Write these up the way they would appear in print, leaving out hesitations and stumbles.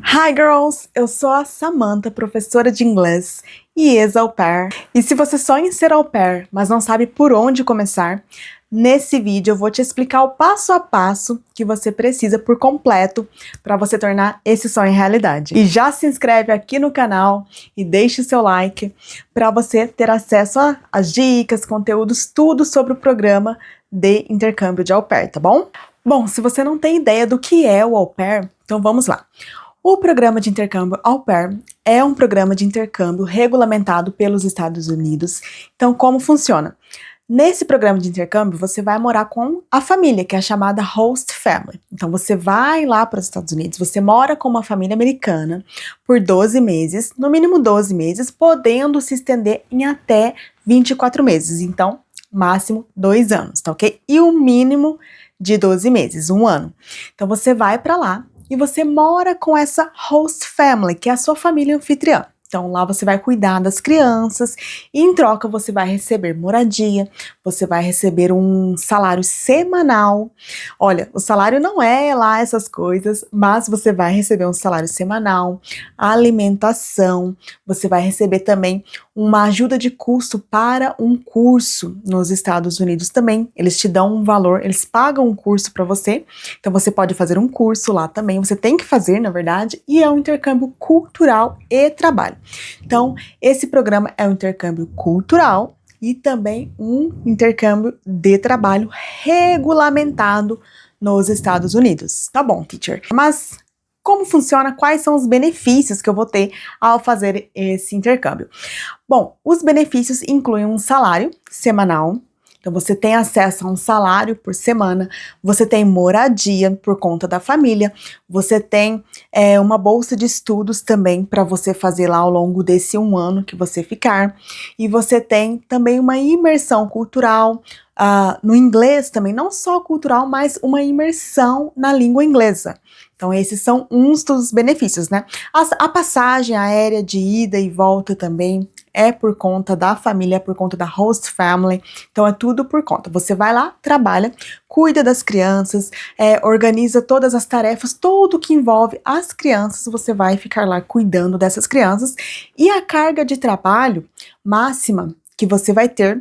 Hi girls! Eu sou a Samantha, professora de inglês e ex-au pair. E se você sonha em ser au pair, mas não sabe por onde começar, nesse vídeo eu vou te explicar o passo a passo que você precisa por completo para você tornar esse sonho realidade. E já se inscreve aqui no canal e deixe o seu like para você ter acesso às dicas, conteúdos, tudo sobre o programa de intercâmbio de au pair, tá bom? Bom, se você não tem ideia do que é o au pair, então vamos lá. O programa de intercâmbio au pair é um programa de intercâmbio regulamentado pelos Estados Unidos. Então, como funciona? Nesse programa de intercâmbio, você vai morar com a família, que é a chamada host family. Então, você vai lá para os Estados Unidos, você mora com uma família americana por 12 meses, no mínimo 12 meses, podendo se estender em até 24 meses. Então, máximo 2 anos, tá ok? E o mínimo de 12 meses, 1 ano. Então, você vai para lá e você mora com essa host family, que é a sua família anfitriã. Então, lá você vai cuidar das crianças e, em troca, você vai receber moradia, você vai receber um salário semanal. Olha, o salário não é lá essas coisas, mas você vai receber um salário semanal, alimentação, você vai receber também uma ajuda de custo para um curso nos Estados Unidos também. Eles te dão um valor, eles pagam um curso para você, então você pode fazer um curso lá também, você tem que fazer, na verdade, e é um intercâmbio cultural e trabalho. Então, esse programa é um intercâmbio cultural e também um intercâmbio de trabalho regulamentado nos Estados Unidos. Tá bom, teacher. Mas como funciona? Quais são os benefícios que eu vou ter ao fazer esse intercâmbio? Bom, os benefícios incluem um salário semanal. Então, você tem acesso a um salário por semana, você tem moradia por conta da família, você tem uma bolsa de estudos também para você fazer lá ao longo desse 1 ano que você ficar, e você tem também uma imersão cultural no inglês também, não só cultural, mas uma imersão na língua inglesa. Então, esses são uns dos benefícios, né? A passagem aérea de ida e volta também é por conta da família, é por conta da host family, então é tudo por conta. Você vai lá, trabalha, cuida das crianças, organiza todas as tarefas, tudo que envolve as crianças, você vai ficar lá cuidando dessas crianças, e a carga de trabalho máxima que você vai ter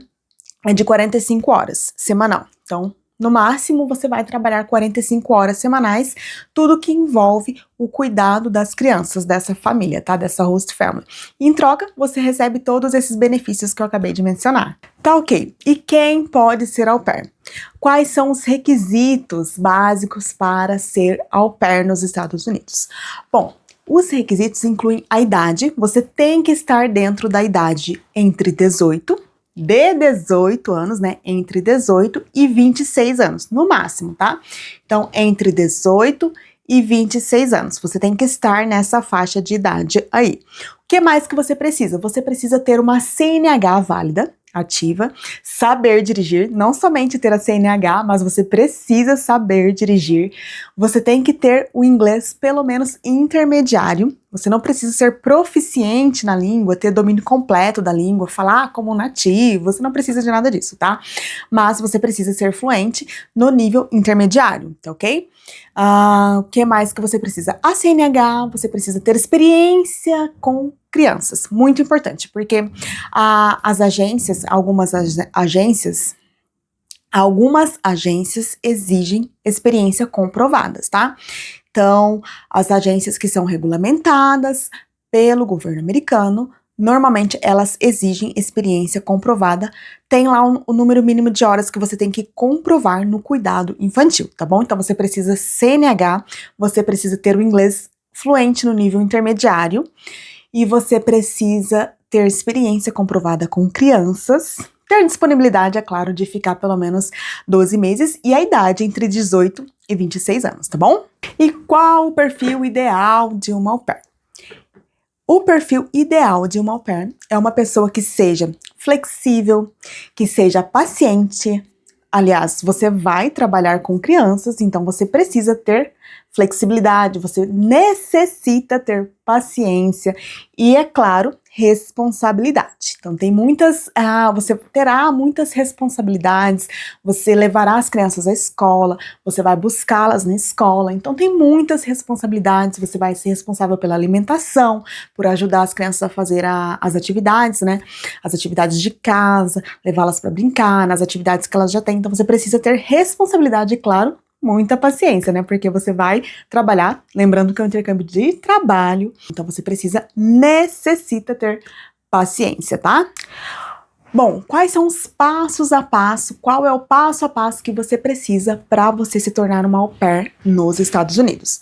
é de 45 horas semanal. Então, no máximo, você vai trabalhar 45 horas semanais, tudo que envolve o cuidado das crianças dessa família, tá? Dessa host family. E, em troca, você recebe todos esses benefícios que eu acabei de mencionar. Tá ok. E quem pode ser au pair? Quais são os requisitos básicos para ser au pair nos Estados Unidos? Bom, os requisitos incluem a idade. Você tem que estar dentro da idade entre 18 anos, né? Entre 18 e 26 anos, no máximo, tá? Então, entre 18 e 26 anos, você tem que estar nessa faixa de idade aí. O que mais que você precisa? Você precisa ter uma CNH válida, ativa, saber dirigir, não somente ter a CNH, mas você precisa saber dirigir. Você tem que ter o inglês pelo menos intermediário. Você não precisa ser proficiente na língua, ter domínio completo da língua, falar como nativo, você não precisa de nada disso, tá? Mas você precisa ser fluente no nível intermediário, tá ok? O que mais que você precisa? A CNH, você precisa ter experiência com crianças, muito importante, porque algumas agências exigem experiência comprovadas, tá? Então, as agências que são regulamentadas pelo governo americano, normalmente elas exigem experiência comprovada, tem lá o número mínimo de horas que você tem que comprovar no cuidado infantil, tá bom? Então, você precisa CNH, você precisa ter o inglês fluente no nível intermediário, e você precisa ter experiência comprovada com crianças, ter disponibilidade, é claro, de ficar pelo menos 12 meses e a idade entre 18 e 26 anos, tá bom? E qual o perfil ideal de uma au pair? O perfil ideal de uma au pair é uma pessoa que seja flexível, que seja paciente. Aliás, você vai trabalhar com crianças, então você precisa ter flexibilidade, você necessita ter paciência e, é claro, responsabilidade. Então tem você terá muitas responsabilidades, você levará as crianças à escola, você vai buscá-las na escola, então tem muitas responsabilidades, você vai ser responsável pela alimentação, por ajudar as crianças a fazer as atividades, né? As atividades de casa, levá-las para brincar, nas atividades que elas já têm, então você precisa ter responsabilidade, e claro, muita paciência, né? Porque você vai trabalhar, lembrando que é um intercâmbio de trabalho, então você necessita ter paciência, tá? Bom, quais são os passos a passo? Qual é o passo a passo que você precisa para você se tornar uma au pair nos Estados Unidos?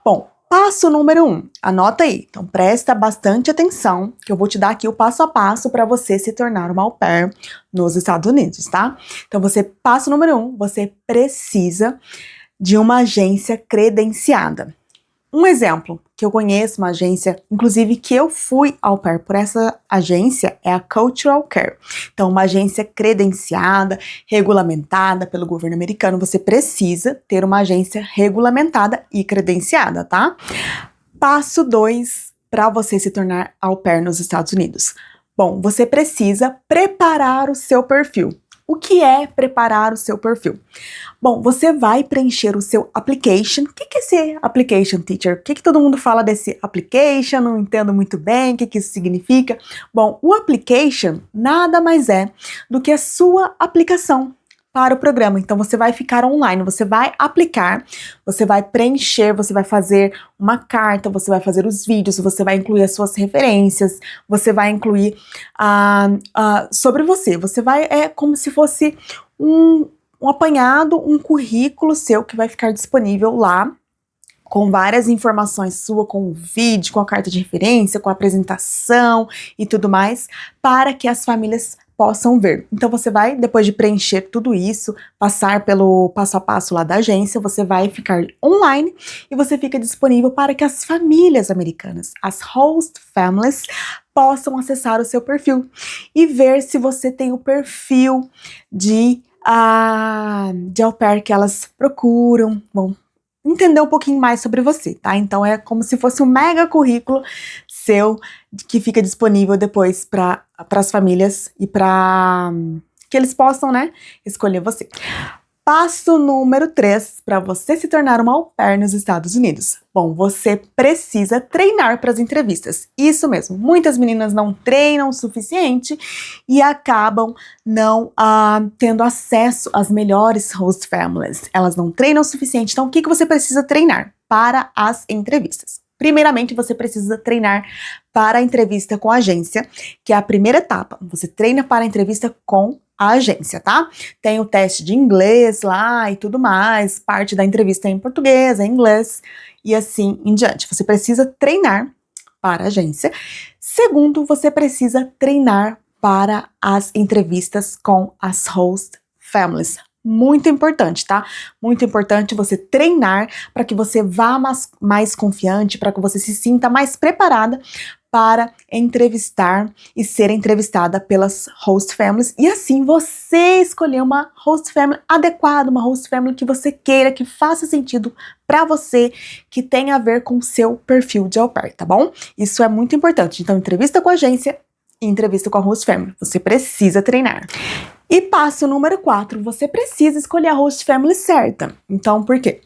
Bom, passo número 1, anota aí. Então presta bastante atenção, que eu vou te dar aqui o passo a passo para você se tornar uma au pair nos Estados Unidos, tá? Então passo número 1, você precisa de uma agência credenciada. Um exemplo que eu conheço, uma agência, inclusive que eu fui au pair por essa agência, é a Cultural Care. Então, uma agência credenciada, regulamentada pelo governo americano. Você precisa ter uma agência regulamentada e credenciada, tá? Passo 2 para você se tornar au pair nos Estados Unidos. Bom, você precisa preparar o seu perfil. O que é preparar o seu perfil? Bom, você vai preencher o seu application. O que é esse application, teacher? O que todo mundo fala desse application? Não entendo muito bem o que isso significa. Bom, o application nada mais é do que a sua aplicação para o programa. Então, você vai ficar online, você vai aplicar, você vai preencher, você vai fazer uma carta, você vai fazer os vídeos, você vai incluir as suas referências, você vai incluir sobre você. Você vai, é como se fosse um apanhado, um currículo seu que vai ficar disponível lá, com várias informações suas, com o vídeo, com a carta de referência, com a apresentação e tudo mais, para que as famílias possam ver. Então você vai, depois de preencher tudo isso, passar pelo passo a passo lá da agência, você vai ficar online e você fica disponível para que as famílias americanas, as host families, possam acessar o seu perfil e ver se você tem o perfil de au pair que elas procuram. Bom, entender um pouquinho mais sobre você, tá? Então é como se fosse um mega currículo seu que fica disponível depois para as famílias e para que eles possam, né, escolher você. Passo número 3 para você se tornar uma au pair nos Estados Unidos. Bom, você precisa treinar para as entrevistas. Isso mesmo, muitas meninas não treinam o suficiente e acabam não tendo acesso às melhores host families. Elas não treinam o suficiente, então o que você precisa treinar para as entrevistas? Primeiramente, você precisa treinar para a entrevista com a agência, que é a primeira etapa. Você treina para a entrevista com a agência, tá? Tem o teste de inglês lá e tudo mais, parte da entrevista é em português, em inglês e assim em diante. Você precisa treinar para a agência. Segundo, você precisa treinar para as entrevistas com as host families. Muito importante, tá? Muito importante você treinar para que você vá mais confiante, para que você se sinta mais preparada para entrevistar e ser entrevistada pelas host families e assim você escolher uma host family adequada, uma host family que você queira, que faça sentido para você, que tenha a ver com o seu perfil de au pair, tá bom? Isso é muito importante. Então, entrevista com a agência e entrevista com a host family. Você precisa treinar. E passo número 4, você precisa escolher a host family certa. Então, por quê?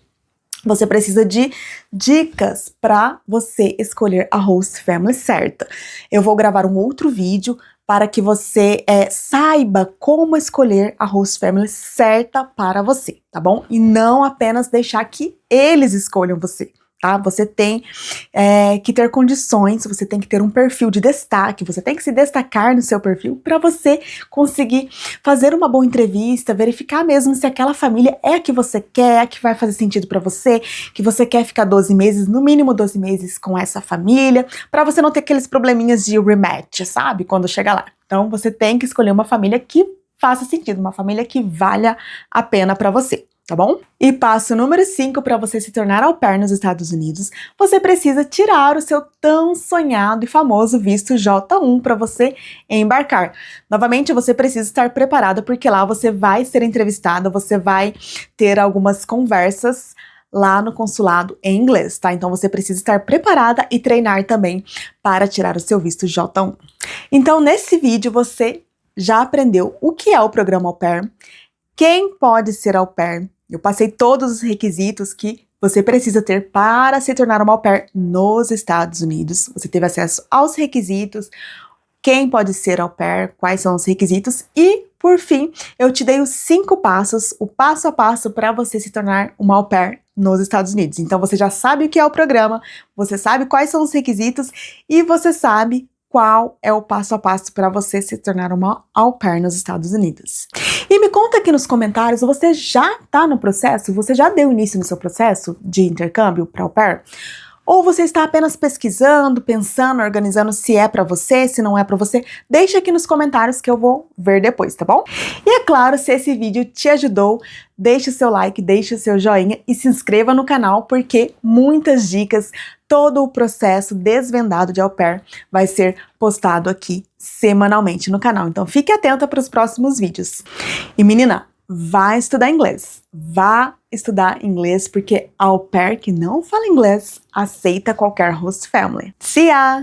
Você precisa de dicas para você escolher a host family certa. Eu vou gravar um outro vídeo para que você saiba como escolher a host family certa para você, tá bom? E não apenas deixar que eles escolham você. Tá? Você tem que ter condições, você tem que ter um perfil de destaque, você tem que se destacar no seu perfil para você conseguir fazer uma boa entrevista, verificar mesmo se aquela família é a que você quer, a que vai fazer sentido para você, que você quer ficar 12 meses, no mínimo 12 meses com essa família, para você não ter aqueles probleminhas de rematch, sabe? Quando chegar lá. Então você tem que escolher uma família que faça sentido, uma família que valha a pena para você. Tá bom? E passo número 5 para você se tornar au pair nos Estados Unidos, você precisa tirar o seu tão sonhado e famoso visto J1 para você embarcar. Novamente, você precisa estar preparada porque lá você vai ser entrevistada, você vai ter algumas conversas lá no consulado em inglês, tá? Então você precisa estar preparada e treinar também para tirar o seu visto J1. Então nesse vídeo você já aprendeu o que é o programa Au Pair, quem pode ser Au Pair. Eu passei todos os requisitos que você precisa ter para se tornar uma Au Pair nos Estados Unidos. Você teve acesso aos requisitos, quem pode ser Au Pair, quais são os requisitos e, por fim, eu te dei os 5 passos, o passo a passo para você se tornar uma Au Pair nos Estados Unidos. Então você já sabe o que é o programa, você sabe quais são os requisitos e você sabe qual é o passo a passo para você se tornar uma Au Pair nos Estados Unidos. E me conta aqui nos comentários, você já está no processo? Você já deu início no seu processo de intercâmbio para Au Pair? Ou você está apenas pesquisando, pensando, organizando se é para você, se não é para você? Deixa aqui nos comentários que eu vou ver depois, tá bom? E é claro, se esse vídeo te ajudou, deixe o seu like, deixe o seu joinha e se inscreva no canal porque muitas dicas, todo o processo desvendado de Au Pair vai ser postado aqui semanalmente no canal. Então fique atenta para os próximos vídeos. E menina, vá estudar inglês. Vá estudar inglês porque Au Pair que não fala inglês aceita qualquer host family. See ya!